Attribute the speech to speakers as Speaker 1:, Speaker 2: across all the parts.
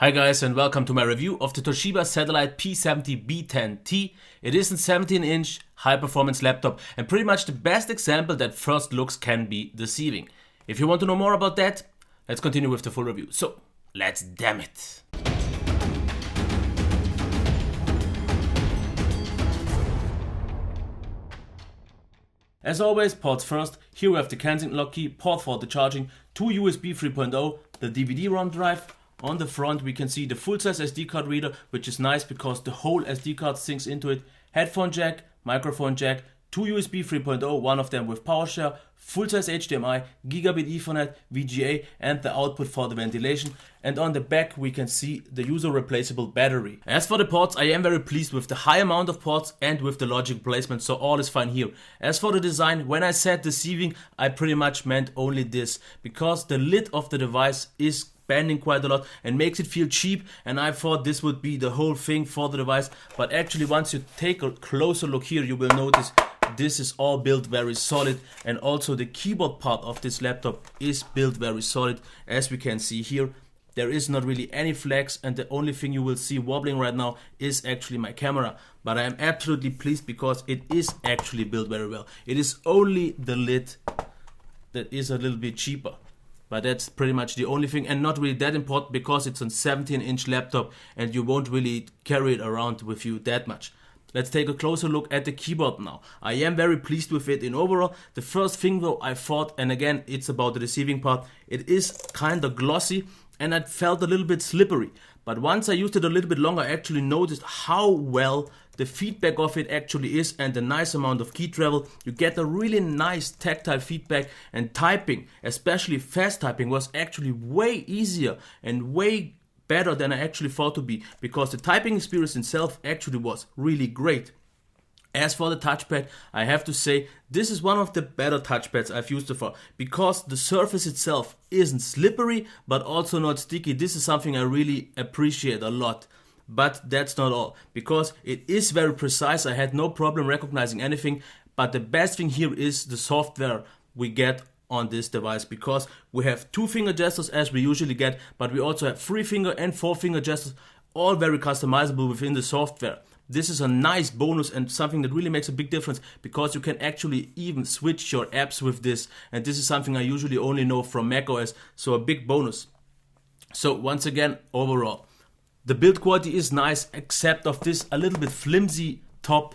Speaker 1: Hi guys and welcome to my review of the Toshiba Satellite P70-B-10T. It is a 17-inch high-performance laptop and pretty much the best example that first looks can be deceiving. If you want to know more about that, let's continue with the full review. So, let's damn it! As always, ports first. Here we have the Kensington lock key, port for the charging, 2 USB 3.0, the DVD-ROM drive. On the front we can see the full-size SD card reader, which is nice because the whole SD card sinks into it. Headphone jack, microphone jack, 2 USB 3.0, one of them with power share, full-size HDMI, gigabit Ethernet, VGA and the output for the ventilation. And on the back we can see the user replaceable battery. As for the ports, I am very pleased with the high amount of ports and with the logic placement, so all is fine here. As for the design, when I said deceiving, I pretty much meant only this, because the lid of the device is bending quite a lot and makes it feel cheap, and I thought this would be the whole thing for the device, but actually once you take a closer look here you will notice this is all built very solid, and also the keyboard part of this laptop is built very solid. As we can see here, there is not really any flex, and the only thing you will see wobbling right now is actually my camera, but I am absolutely pleased because it is actually built very well. It is only the lid that is a little bit cheaper. But that's pretty much the only thing, and not really that important because it's a 17-inch laptop and you won't really carry it around with you that much. Let's take a closer look at the keyboard now. I am very pleased with it in overall. The first thing though I thought, and again it's about the receiving part, it is kind of glossy and it felt a little bit slippery. But once I used it a little bit longer, I actually noticed how well the feedback of it actually is, and the nice amount of key travel. You get a really nice tactile feedback, and typing, especially fast typing, was actually way easier and way better than I actually thought to be, because the typing experience itself actually was really great. As for the touchpad, I have to say this is one of the better touchpads I've used so far, because the surface itself isn't slippery but also not sticky. This is something I really appreciate a lot. But that's not all, because it is very precise. I had no problem recognizing anything, but the best thing here is the software we get on this device, because we have 2-finger gestures as we usually get, but we also have 3-finger and 4-finger gestures, all very customizable within the software. This is a nice bonus and something that really makes a big difference, because you can actually even switch your apps with this, and this is something I usually only know from macOS, so a big bonus. So once again, overall, the build quality is nice, except of this a little bit flimsy top,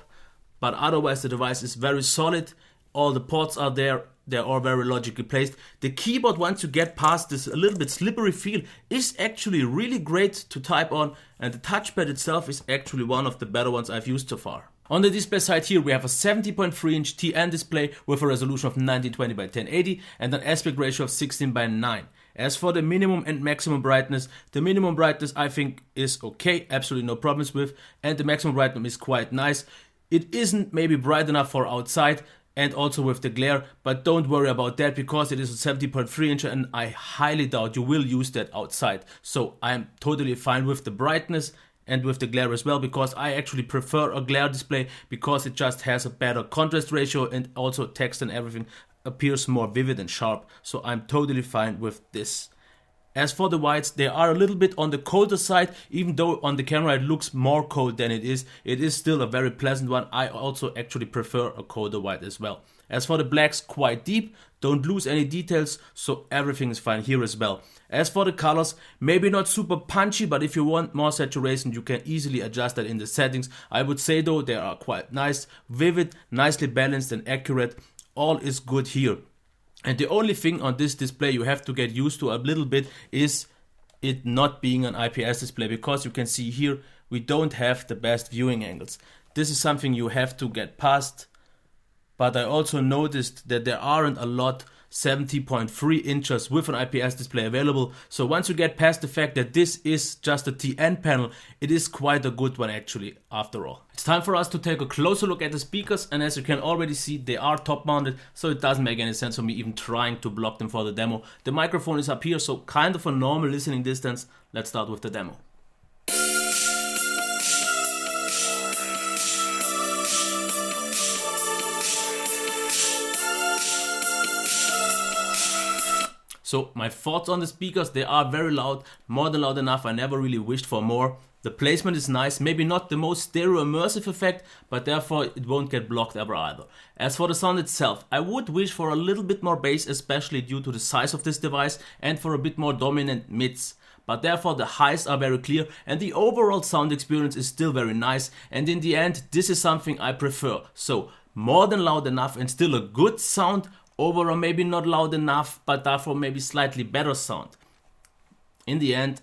Speaker 1: but otherwise the device is very solid. All the ports are there, they're all very logically placed. The keyboard, once you get past this a little bit slippery feel, is actually really great to type on, and the touchpad itself is actually one of the better ones I've used so far. On the display side here we have a 70.3-inch TN display with a resolution of 1920 by 1080 and an aspect ratio of 16 by 9. As for the minimum and maximum brightness, the minimum brightness I think is okay, absolutely no problems with, and the maximum brightness is quite nice. It isn't maybe bright enough for outside and also with the glare, but don't worry about that because it is a 70.3-inch and I highly doubt you will use that outside. So I'm totally fine with the brightness and with the glare as well, because I actually prefer a glare display because it just has a better contrast ratio and also text and everything appears more vivid and sharp, so I'm totally fine with this. As for the whites, they are a little bit on the colder side, even though on the camera it looks more cold than it is still a very pleasant one. I also actually prefer a colder white as well. As for the blacks, quite deep, don't lose any details, so everything is fine here as well. As for the colors, maybe not super punchy, but if you want more saturation you can easily adjust that in the settings. I would say though they are quite nice, vivid, nicely balanced and accurate. All is good here. And the only thing on this display you have to get used to a little bit is it not being an IPS display, because you can see here we don't have the best viewing angles. This is something you have to get past, but I also noticed that there aren't a lot 70.3 inches with an IPS display available, so once you get past the fact that this is just a TN panel, it is quite a good one actually after all. It's time for us to take a closer look at the speakers, and as you can already see they are top mounted, so it doesn't make any sense for me even trying to block them for the demo. The microphone is up here, so kind of a normal listening distance. Let's start with the demo. So my thoughts on the speakers, they are very loud, more than loud enough. I never really wished for more. The placement is nice, maybe not the most stereo immersive effect, but therefore it won't get blocked ever either. As for the sound itself, I would wish for a little bit more bass, especially due to the size of this device, and for a bit more dominant mids. But therefore the highs are very clear and the overall sound experience is still very nice, and in the end this is something I prefer. So more than loud enough and still a good sound, over or maybe not loud enough but therefore maybe slightly better sound. In the end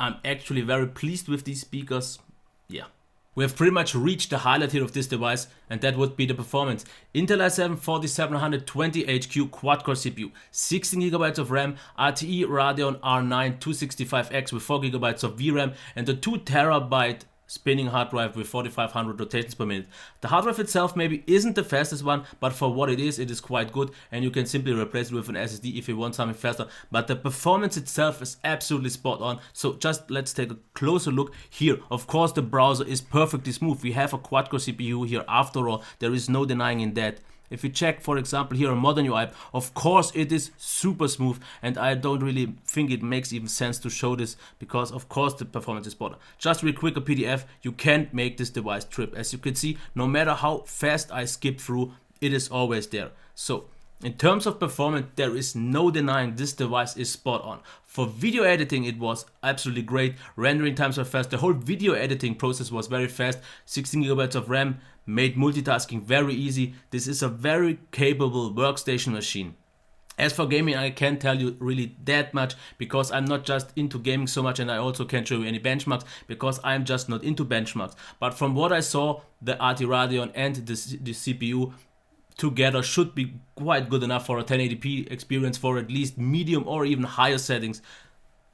Speaker 1: I'm actually very pleased with these speakers. Yeah. We have pretty much reached the highlight here of this device, and that would be the performance. Intel i7 4720HQ quad-core CPU, 16GB of RAM, RTE Radeon R9 265X with 4GB of VRAM, and a 2TB spinning hard drive with 4500 rotations per minute. The hard drive itself maybe isn't the fastest one, but for what it is quite good, and you can simply replace it with an SSD if you want something faster. But the performance itself is absolutely spot on. So just let's take a closer look here. Of course the browser is perfectly smooth. We have a quad-core CPU here after all, there is no denying in that. If you check, for example, here on Modern UI, of course it is super smooth, and I don't really think it makes even sense to show this because of course the performance is better. Just real quick a PDF, you can't make this device trip. As you can see, no matter how fast I skip through, it is always there. So in terms of performance, there is no denying this device is spot on. For video editing it was absolutely great, rendering times were fast, the whole video editing process was very fast, 16GB of RAM made multitasking very easy. This is a very capable workstation machine. As for gaming, I can't tell you really that much because I'm not just into gaming so much, and I also can't show you any benchmarks because I'm just not into benchmarks. But from what I saw, the RT Radeon and the CPU together should be quite good enough for a 1080p experience for at least medium or even higher settings.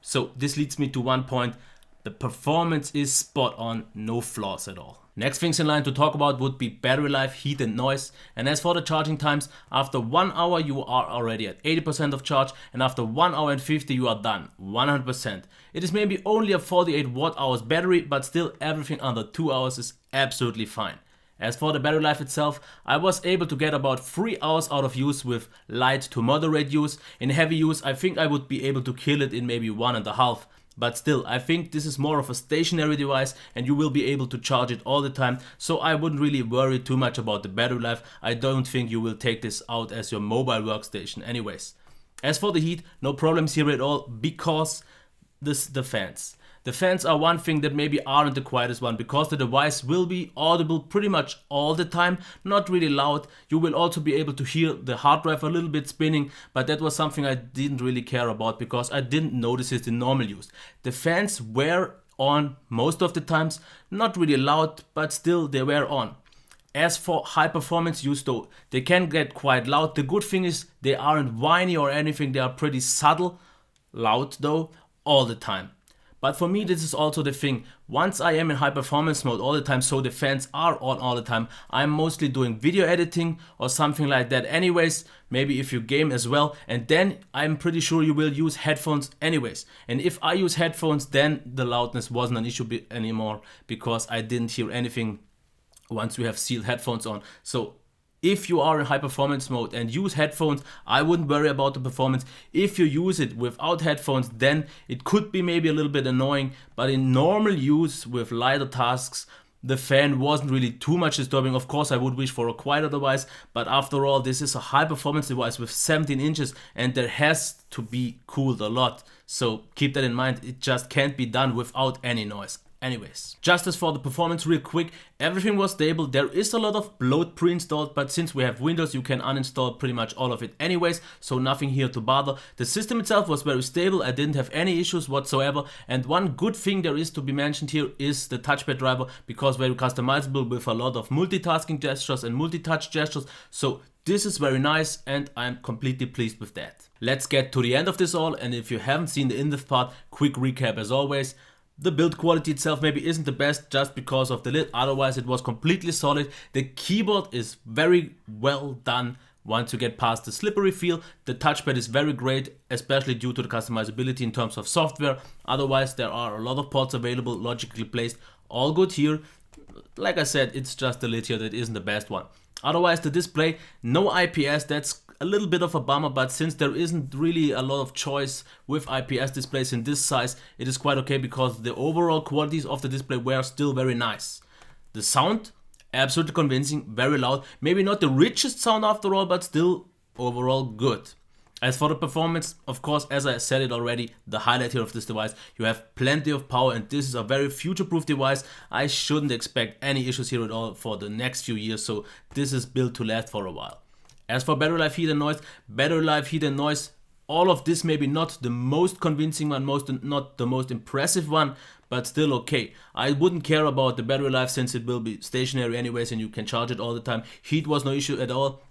Speaker 1: So this leads me to one point: the performance is spot on, no flaws at all. Next things in line to talk about would be battery life, heat and noise. And as for the charging times, after 1 hour you are already at 80% of charge, and after 1 hour and 50 you are done, 100%. It is maybe only a 48 watt hours battery, but still everything under 2 hours is absolutely fine. As for the battery life itself, I was able to get about 3 hours out of use with light to moderate use. In heavy use I think I would be able to kill it in maybe 1.5. But still, I think this is more of a stationary device and you will be able to charge it all the time, so I wouldn't really worry too much about the battery life. I don't think you will take this out as your mobile workstation anyways. As for the heat, no problems here at all because the fans. The fans are one thing that maybe aren't the quietest one because the device will be audible pretty much all the time, not really loud. You will also be able to hear the hard drive a little bit spinning, but that was something I didn't really care about because I didn't notice it in normal use. The fans were on most of the times, not really loud, but still they were on. As for high performance use though, they can get quite loud. The good thing is they aren't whiny or anything, they are pretty subtle, loud though, all the time. But for me this is also the thing, once I am in high performance mode all the time, so the fans are on all the time, I'm mostly doing video editing or something like that anyways, maybe if you game as well, and then I'm pretty sure you will use headphones anyways. And if I use headphones, then the loudness wasn't an issue anymore because I didn't hear anything once we have sealed headphones on. So if you are in high performance mode and use headphones, I wouldn't worry about the performance. If you use it without headphones, then it could be maybe a little bit annoying, but in normal use with lighter tasks, the fan wasn't really too much disturbing. Of course I would wish for a quieter device, but after all this is a high performance device with 17 inches and there has to be cooled a lot. So keep that in mind, it just can't be done without any noise. Anyways, just as for the performance real quick, everything was stable. There is a lot of bloat pre-installed, but since we have Windows you can uninstall pretty much all of it anyways, so nothing here to bother. The system itself was very stable, I didn't have any issues whatsoever, and one good thing there is to be mentioned here is the touchpad driver, because very customizable with a lot of multitasking gestures and multi-touch gestures, so this is very nice and I'm completely pleased with that. Let's get to the end of this all, and if you haven't seen the in-depth part, quick recap as always. The build quality itself maybe isn't the best just because of the lid, otherwise it was completely solid. The keyboard is very well done once you get past the slippery feel. The touchpad is very great, especially due to the customizability in terms of software. Otherwise there are a lot of ports available, logically placed, all good here. like I said, it's just the lid here that isn't the best one. Otherwise, the display, no IPS, that's a little bit of a bummer, but since there isn't really a lot of choice with IPS displays in this size, it is quite okay because the overall qualities of the display were still very nice. The sound, absolutely convincing, very loud, maybe not the richest sound after all, but still overall good. As for the performance, of course, as I said it already, the highlight here of this device, you have plenty of power and this is a very future-proof device. I shouldn't expect any issues here at all for the next few years, so this is built to last for a while. As for battery life, heat and noise, all of this maybe not the most convincing one, not the most impressive one, but still okay. I wouldn't care about the battery life since it will be stationary anyways and you can charge it all the time. Heat was no issue at all.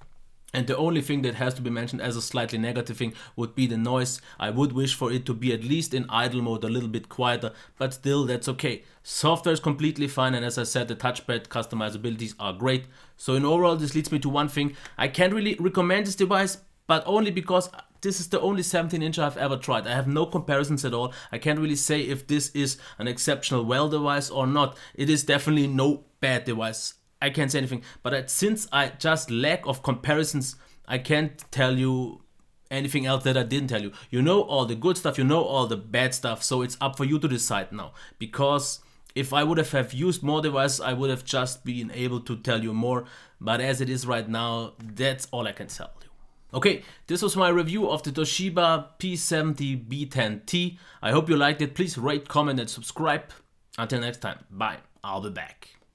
Speaker 1: And the only thing that has to be mentioned as a slightly negative thing would be the noise. I would wish for it to be at least in idle mode a little bit quieter, but still that's okay. Software is completely fine, and as I said, the touchpad customizabilities are great. So in overall, this leads me to one thing. I can't really recommend this device, but only because this is the only 17-inch I've ever tried. I have no comparisons at all. I can't really say if this is an exceptional well device or not. It is definitely no bad device. I can't say anything, but since I just lack of comparisons, I can't tell you anything else that I didn't tell you. You know all the good stuff, you know all the bad stuff, so it's up for you to decide now. Because if I would have used more devices, I would have just been able to tell you more, but as it is right now, that's all I can tell you. Okay, this was my review of the Toshiba P70-B-10T. I hope you liked it. Please rate, comment and subscribe. Until next time, bye. I'll be back.